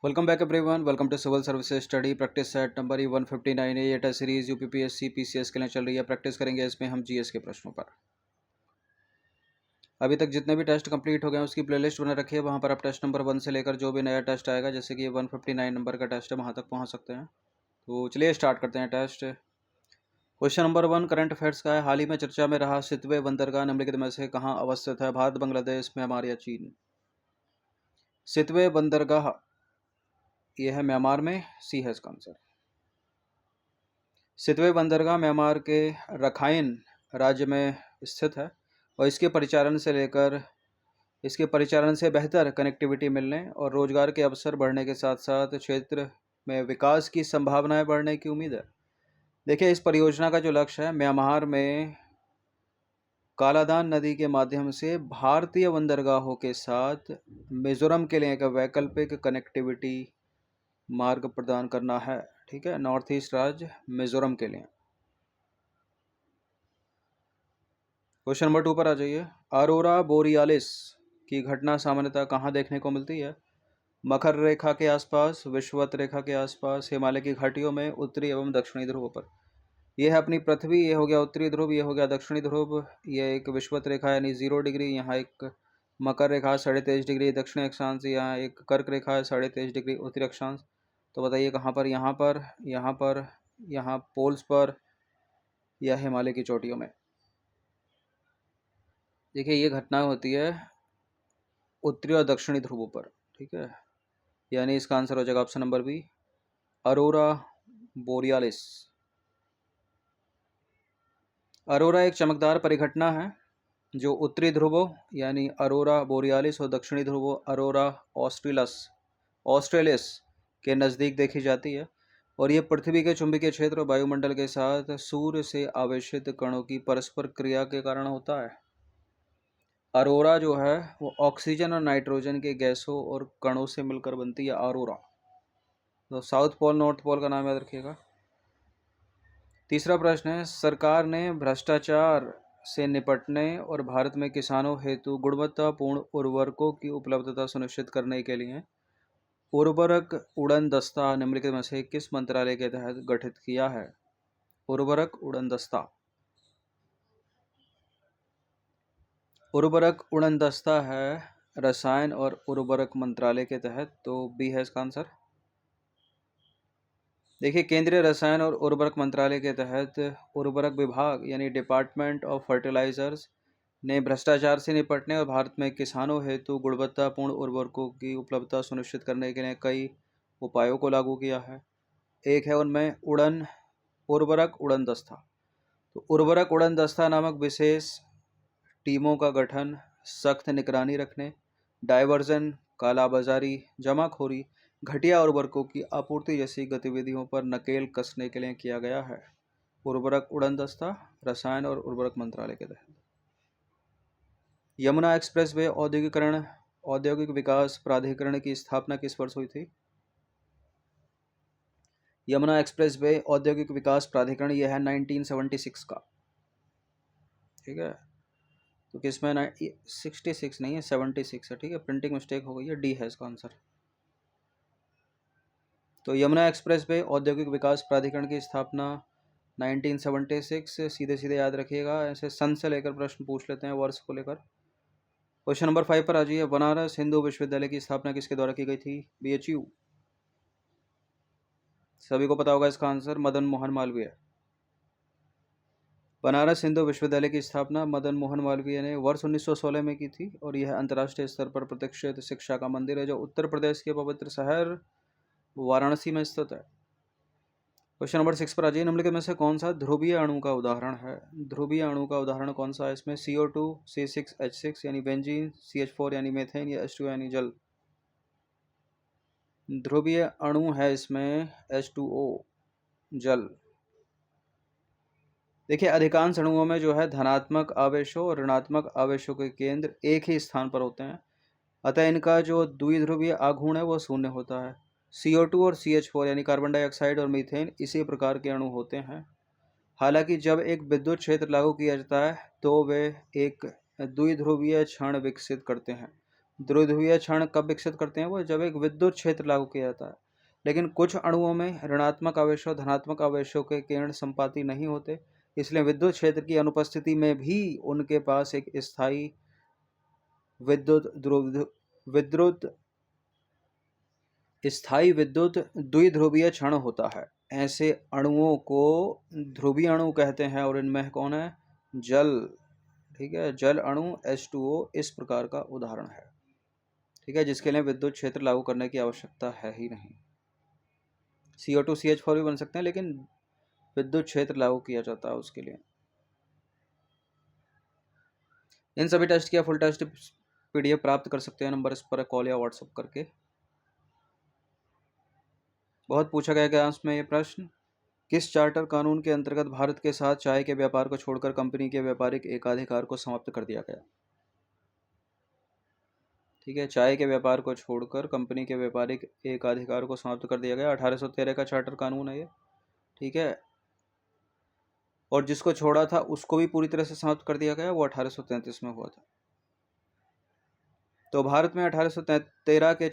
Welcome back everyone. Welcome to Civil Services Study Practice Set number 159 है। ये test series UPPSC PCS के लिए चल रही है। प्रैक्टिस करेंगे इसमें हम जीएस के प्रश्नों पर। अभी तक जितने भी टेस्ट कंप्लीट हो गए हैं उसकी प्लेलिस्ट बना रखी है। वहाँ पर आप टेस्ट नंबर 1 से लेकर जो भी नया टेस्ट आएगा, जैसे कि 159 नंबर का टेस्ट है, वहाँ तक पहुँच सकते हैं। तो चलिए स्टार्ट करते हैं test. Question number 1 current affairs का है। हाल ही में चर्चा में रहा सितवे बंदरगाह निम्नलिखित में से कहाँ अवस्थित है? भारत, बांग्लादेश, म्यांमार या चीन? सितवे बंदरगाह ये है म्यांमार में। सी है इसका आंसर। सितवे बंदरगाह म्यांमार के रखाइन राज्य में स्थित है और इसके परिचालन से बेहतर कनेक्टिविटी मिलने और रोजगार के अवसर बढ़ने के साथ साथ क्षेत्र में विकास की संभावनाएं बढ़ने की उम्मीद है। देखिए, इस परियोजना का जो लक्ष्य है, म्यांमार में कालादान नदी के माध्यम से भारतीय बंदरगाहों के साथ मिजोरम के लिए एक वैकल्पिक कनेक्टिविटी मार्ग प्रदान करना है। ठीक है, नॉर्थ ईस्ट राज्य मिजोरम के लिए। क्वेश्चन नंबर 2 पर आ जाइए। अरोरा बोरियालिस की घटना सामान्यतः कहाँ देखने को मिलती है? मकर रेखा के आसपास, विषुवत रेखा के आसपास, हिमालय की घाटियों में, उत्तरी एवं दक्षिणी ध्रुव पर। यह है अपनी पृथ्वी, ये हो गया उत्तरी ध्रुव, ये हो गया दक्षिणी ध्रुव। ये एक विषुवत रेखा यानी 0 डिग्री, यहाँ एक मकर रेखा 23.5 डिग्री दक्षिणी अक्षांश, यहाँ एक कर्क रेखा है 23.5 डिग्री उत्तरी अक्षांश। तो बताइए कहाँ पर? यहाँ पर, यहाँ पर, यहाँ पोल्स पर या हिमालय की चोटियों में? देखिए, ये घटना होती है उत्तरी और दक्षिणी ध्रुवों पर। ठीक है, यानी इसका आंसर हो जाएगा option number B, aurora borealis. Aurora एक चमकदार परिघटना है जो उत्तरी ध्रुवों यानी अरोरा बोरियालिस और दक्षिणी ध्रुवों अरोरा ऑस्ट्रेलिस के नज़दीक देखी जाती है और ये पृथ्वी के चुंबकीय क्षेत्र और वायुमंडल के साथ सूर्य से आवेशित कणों की परस्पर क्रिया के कारण होता है। अरोरा जो है वो ऑक्सीजन और नाइट्रोजन के गैसों और कणों से मिलकर बनती है अरोरा। तो साउथ पोल नॉर्थ पोल का नाम याद रखिएगा। तीसरा प्रश्न है, सरकार ने भ्रष्टाचार से निपटने और भारत में किसानों हेतु गुणवत्तापूर्ण उर्वरकों की उपलब्धता सुनिश्चित करने के लिए उर्वरक उड़न दस्ता निम्नलिखित में से किस मंत्रालय के तहत गठित किया है? उर्वरक उड़न दस्ता। उर्वरक उड़न दस्ता है रसायन और उर्वरक मंत्रालय के तहत, तो बी है इसका आंसर। देखिए, केंद्रीय रसायन और उर्वरक मंत्रालय के तहत उर्वरक विभाग यानी डिपार्टमेंट ऑफ फर्टिलाइजर्स ने भ्रष्टाचार से निपटने और भारत में किसानों हेतु गुणवत्तापूर्ण उर्वरकों की उपलब्धता सुनिश्चित करने के लिए कई उपायों को लागू किया है। एक है उनमें उर्वरक उड़न दस्ता। तो उर्वरक उड़न दस्ता नामक विशेष टीमों का गठन सख्त निगरानी रखने, डायवर्जन, कालाबाजारी, जमाखोरी, घटिया उर्वरकों की आपूर्ति जैसी गतिविधियों पर नकेल कसने के लिए किया गया है। उर्वरक उड़न दस्ता रसायन और उर्वरक मंत्रालय के तहत। यमुना एक्सप्रेसवे औद्योगिक विकास प्राधिकरण की स्थापना किस वर्ष हुई थी? यमुना एक्सप्रेसवे औद्योगिक विकास प्राधिकरण यह है 1976 का। ठीक है, तो किसमें 66 नहीं है, 76 है। ठीक है, प्रिंटिंग मिस्टेक हो गई है, डी है इसका आंसर। तो यमुना एक्सप्रेसवे औद्योगिक विकास प्राधिकरण की स्थापना 1976 से सीधे सीधे याद रखिएगा। ऐसे सन से लेकर प्रश्न पूछ लेते हैं वर्ष को लेकर। क्वेश्चन नंबर 5 पर आ जाइए। बनारस हिंदू विश्वविद्यालय की स्थापना किसके द्वारा की गई थी? बीएचयू। सभी को पता होगा इसका आंसर, मदन मोहन मालवीय। बनारस हिंदू विश्वविद्यालय की स्थापना मदन मोहन मालवीय ने वर्ष 1916 में की थी और यह अंतर्राष्ट्रीय स्तर पर प्रतिष्ठित शिक्षा का मंदिर है जो उत्तर प्रदेश के पवित्र शहर वाराणसी में स्थित है। क्वेश्चन नंबर 6 पर आ जाइए। निम्नलिखित में से कौन सा ध्रुवीय अणु का उदाहरण है? ध्रुवीय अणु का उदाहरण कौन सा है इसमें? CO2, C6H6 यानी बेंजीन, CH4 यानी मीथेन या H2 यानी जल? ध्रुवीय अणु है इसमें H2O, जल। देखिए, अधिकांश अणुओं में जो है धनात्मक आवेशों और ऋणात्मक आवेशों के केंद्र एक ही स्थान पर होते हैं, अतः इनका जो द्विध्रुवीय आघूर्ण है वो शून्य होता है। CO2 और CH4 यानी कार्बन डाइऑक्साइड और मीथेन इसी प्रकार के अणु होते हैं। हालांकि जब एक विद्युत क्षेत्र लागू किया जाता है तो वे एक द्विध्रुवीय क्षण विकसित करते हैं द्विध्रुवीय क्षण कब विकसित करते हैं वो, जब एक विद्युत क्षेत्र लागू किया जाता है। लेकिन कुछ अणुओं में ऋणात्मक आवेशों धनात्मक आवेशों के किरण संपाती नहीं होते, इसलिए विद्युत क्षेत्र की अनुपस्थिति में भी उनके पास एक स्थायी विद्युत द्विध्रुवीय क्षण होता है। ऐसे अणुओं को ध्रुवीय अणु कहते हैं और इनमें कौन है, जल। ठीक है, जल अणु H2O इस प्रकार का उदाहरण है। ठीक है, जिसके लिए विद्युत क्षेत्र लागू करने की आवश्यकता है ही नहीं। CO2 CH4 भी बन सकते हैं, लेकिन विद्युत क्षेत्र लागू किया जाता है उसके लिए। इन सभी टेस्ट या फुल टेस्ट PDF प्राप्त कर सकते हैं नंबर इस पर कॉल या व्हाट्सएप करके। बहुत पूछा गया एग्जाम्स में ये प्रश्न, किस चार्टर कानून के अंतर्गत भारत के साथ चाय के व्यापार को छोड़कर कंपनी के व्यापारिक एकाधिकार को समाप्त कर दिया गया। ठीक है, चाय के व्यापार को छोड़कर कंपनी के व्यापारिक एकाधिकार को समाप्त कर दिया गया। 1813 का चार्टर कानून है ये। ठीक है, और जिसको छोड़ा था उसको भी पूरी तरह से समाप्त कर दिया गया, वो 1833 में हुआ था। तो भारत में 1813 के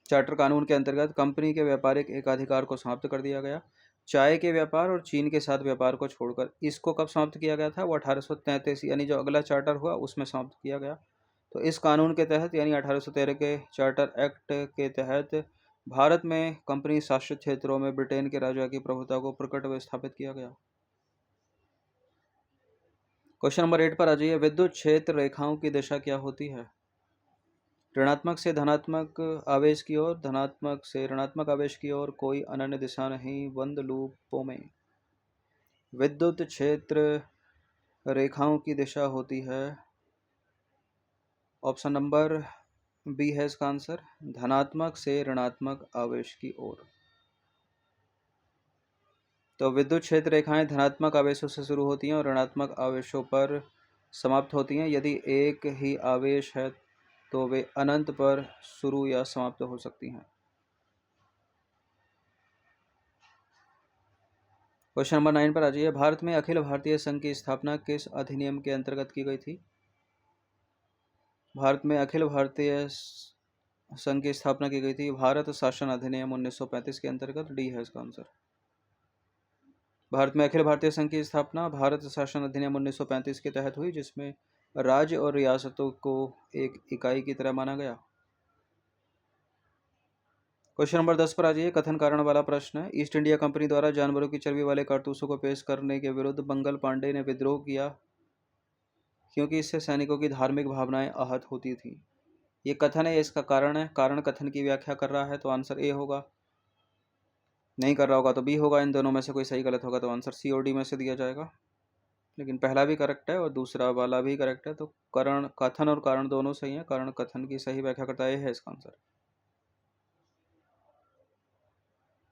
चार्टर कानून के अंतर्गत कंपनी के व्यापारिक एकाधिकार को समाप्त कर दिया गया। चाय के व्यापार और चीन के साथ व्यापार को छोड़कर इसको कब समाप्त किया गया था, वो 1833 यानी जो अगला चार्टर हुआ उसमें समाप्त किया गया। तो इस कानून के तहत यानी 1813 के चार्टर एक्ट के तहत भारत में कंपनी शासित क्षेत्रों में ब्रिटेन के राजा की प्रभुता को प्रकट व स्थापित किया गया। क्वेश्चन नंबर 8 पर आ जाइए। विद्युत क्षेत्र रेखाओं की दिशा क्या होती है? ऋणात्मक से धनात्मक आवेश की ओर, धनात्मक से ऋणात्मक आवेश की ओर, कोई अनन्य दिशा नहीं। बंद लूपों में विद्युत क्षेत्र रेखाओं की दिशा होती है, ऑप्शन नंबर बी है इसका आंसर, धनात्मक से ऋणात्मक आवेश की ओर। तो विद्युत क्षेत्र रेखाएं धनात्मक आवेशों से शुरू होती हैं और ऋणात्मक आवेशों पर समाप्त होती हैं। यदि एक ही आवेश है तो वे अनंत पर शुरू या समाप्त हो सकती हैं। क्वेश्चन नंबर 9 पर आ जाइए। भारत में अखिल भारतीय संघ की स्थापना किस अधिनियम के अंतर्गत की गई थी? भारत में अखिल भारतीय संघ की स्थापना की गई थी भारत शासन अधिनियम 1935 के अंतर्गत। डी है इसका आंसर। भारत में अखिल भारतीय संघ की स्थापना भारत शासन अधिनियम 1935 के तहत हुई, जिसमें राज्य और रियासतों को एक इकाई की तरह माना गया। क्वेश्चन नंबर 10 पर आ जाइए। कथन कारण वाला प्रश्न है। ईस्ट इंडिया कंपनी द्वारा जानवरों की चर्बी वाले कारतूसों को पेश करने के विरुद्ध मंगल पांडे ने विद्रोह किया क्योंकि इससे सैनिकों की धार्मिक भावनाएं आहत होती थी। ये कथन है, इसका कारण है। कारण कथन की व्याख्या कर रहा है तो आंसर ए होगा, नहीं कर रहा होगा तो बी होगा। इन दोनों में से कोई सही गलत होगा तो आंसर सी और डी में से दिया जाएगा। लेकिन पहला भी करेक्ट है और दूसरा वाला भी करेक्ट है, तो कारण कथन और कारण दोनों सही है। कारण कथन की सही व्याख्या करता है इसका आंसर।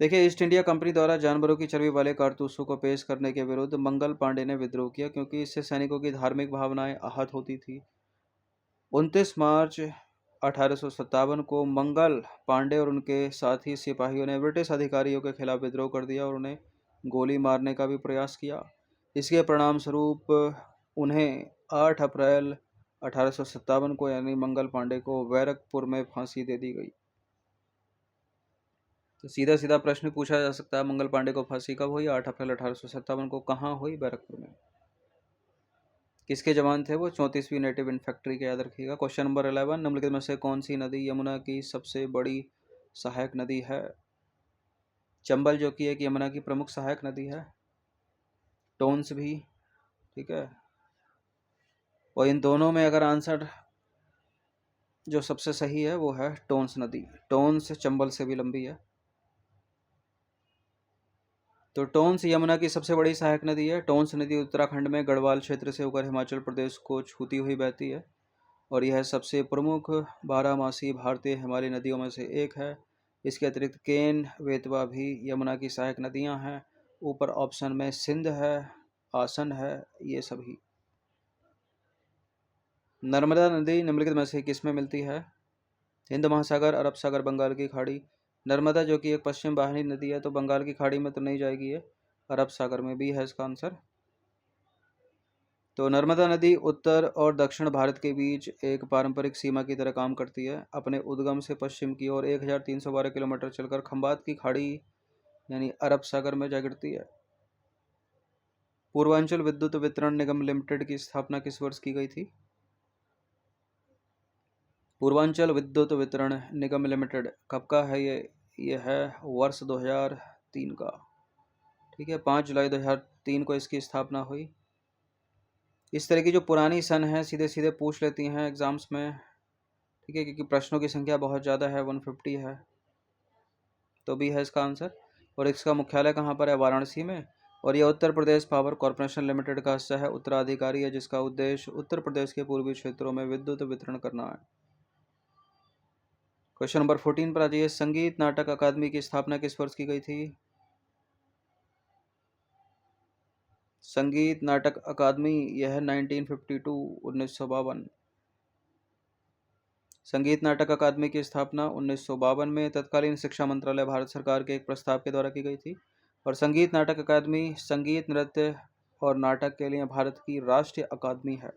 देखिए, ईस्ट इंडिया कंपनी द्वारा जानवरों की चर्बी वाले कारतूसों को पेश करने के विरुद्ध मंगल पांडे ने विद्रोह किया क्योंकि इससे सैनिकों की धार्मिक भावनाएं आहत होती थी। 29 मार्च 1857 को मंगल पांडे और उनके साथी सिपाहियों ने ब्रिटिश अधिकारियों के खिलाफ विद्रोह कर दिया और उन्हें गोली मारने का भी प्रयास किया। इसके परिणाम स्वरूप उन्हें 8 अप्रैल 1857 को यानी मंगल पांडे को बैरकपुर में फांसी दे दी गई। तो सीधा सीधा प्रश्न पूछा जा सकता है, मंगल पांडे को फांसी कब हुई? 8 अप्रैल 1857 को। कहाँ हुई? बैरकपुर में। किसके जवान थे वो? 34वीं नेटिव इन्फेंट्री के, याद रखिएगा। क्वेश्चन नंबर 11, निम्नलिखित में से कौन सी नदी यमुना की सबसे बड़ी सहायक नदी है? चंबल जो कि एक यमुना की प्रमुख सहायक नदी है, टोन्स भी। ठीक है, और इन दोनों में अगर आंसर जो सबसे सही है वो है टोन्स नदी। टोन्स चंबल से भी लंबी है। तो टोन्स यमुना की सबसे बड़ी सहायक नदी है। टोन्स नदी उत्तराखंड में गढ़वाल क्षेत्र से होकर हिमाचल प्रदेश को छूती हुई बहती है और यह सबसे प्रमुख बारहमासी भारतीय हिमालयी नदियों में से एक है। इसके अतिरिक्त केन, बेतवा भी यमुना की सहायक नदियां हैं। ऊपर ऑप्शन में सिंध है, आसन है, ये सभी। नर्मदा नदी निम्नलिखित में से किस में मिलती है? हिंद महासागर, अरब सागर, बंगाल की खाड़ी। नर्मदा जो कि एक पश्चिम वाहिनी नदी है तो बंगाल की खाड़ी में तो नहीं जाएगी ये, अरब सागर में भी है इसका आंसर। तो नर्मदा नदी उत्तर और दक्षिण भारत के बीच एक पारंपरिक सीमा की तरह काम करती है। अपने उद्गम से पश्चिम की ओर 1312 किलोमीटर चलकर खंबात की खाड़ी यानी अरब सागर में जा गिरती है। पूर्वांचल विद्युत वितरण निगम लिमिटेड की स्थापना किस वर्ष की गई थी? पूर्वांचल विद्युत वितरण निगम लिमिटेड कब का है ये है वर्ष 2003 का। ठीक है, 5 जुलाई 2003 को इसकी स्थापना हुई। इस तरह की जो पुरानी सन है सीधे सीधे पूछ लेती हैं एग्जाम्स में। ठीक है, क्योंकि प्रश्नों की संख्या बहुत ज़्यादा है, 150 है, तो भी है इसका आंसर। और इसका मुख्यालय कहाँ पर है? वाराणसी में। और यह Uttar Pradesh power corporation limited का हिस्सा है, उत्तराधिकारी है, जिसका उद्देश्य उत्तर प्रदेश के पूर्वी क्षेत्रों में विद्युत वितरण करना है। क्वेश्चन नंबर 14 पर आ जाइए। संगीत नाटक अकादमी की स्थापना किस वर्ष की गई थी? संगीत नाटक अकादमी यह है 1952। संगीत नाटक अकादमी की स्थापना 1952 में तत्कालीन शिक्षा मंत्रालय भारत सरकार के एक प्रस्ताव के द्वारा की गई थी। और संगीत नाटक अकादमी संगीत, नृत्य और नाटक के लिए भारत की राष्ट्रीय अकादमी है।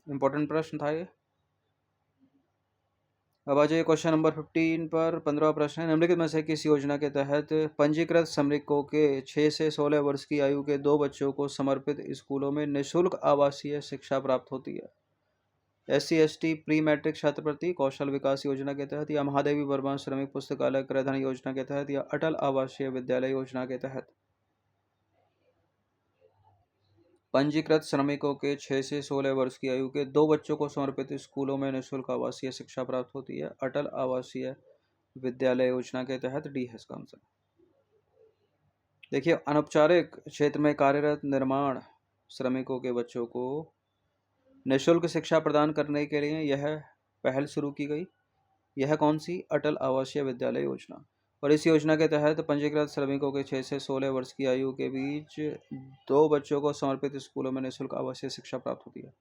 इंपॉर्टेंट प्रश्न था ये। अब आ जाइए क्वेश्चन नंबर 15 पर। 15वां प्रश्न है, निम्नलिखित में से किस योजना के तहत पंजीकृत श्रमिकों के 6 से 16 वर्ष की आयु के 2 बच्चों को समर्पित स्कूलों में निःशुल्क आवासीय शिक्षा प्राप्त होती है? SC/ST प्री मैट्रिक छात्रवृत्ति, कौशल विकास योजना के तहत, या महादेवी वर्मा श्रमिक पुस्तकालय क्रयधन योजना के तहत, या अटल आवासीय विद्यालय योजना के तहत? पंजीकृत श्रमिकों के 6 से 16 वर्ष की आयु के 2 बच्चों को समर्पित स्कूलों में निःशुल्क आवासीय शिक्षा प्राप्त होती है, अटल आवासीय विद्यालय योजना के तहत। डी है इसका आंसर। देखिए, अनौपचारिक क्षेत्र में कार्यरत निर्माण श्रमिकों के बच्चों को निःशुल्क शिक्षा प्रदान करने के लिए यह पहल शुरू की गई। यह कौन सी? अटल आवासीय विद्यालय योजना। और इस योजना के तहत पंजीकृत श्रमिकों के 6 से 16 वर्ष की आयु के बीच 2 बच्चों को समर्पित स्कूलों में निःशुल्क आवासीय शिक्षा प्राप्त होती है।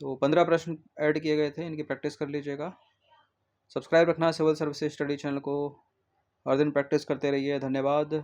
तो 15 प्रश्न ऐड किए गए थे, इनकी प्रैक्टिस कर लीजिएगा। सब्सक्राइब रखना सिविल सर्विसेज स्टडी चैनल को, हर दिन प्रैक्टिस करते रहिए। धन्यवाद।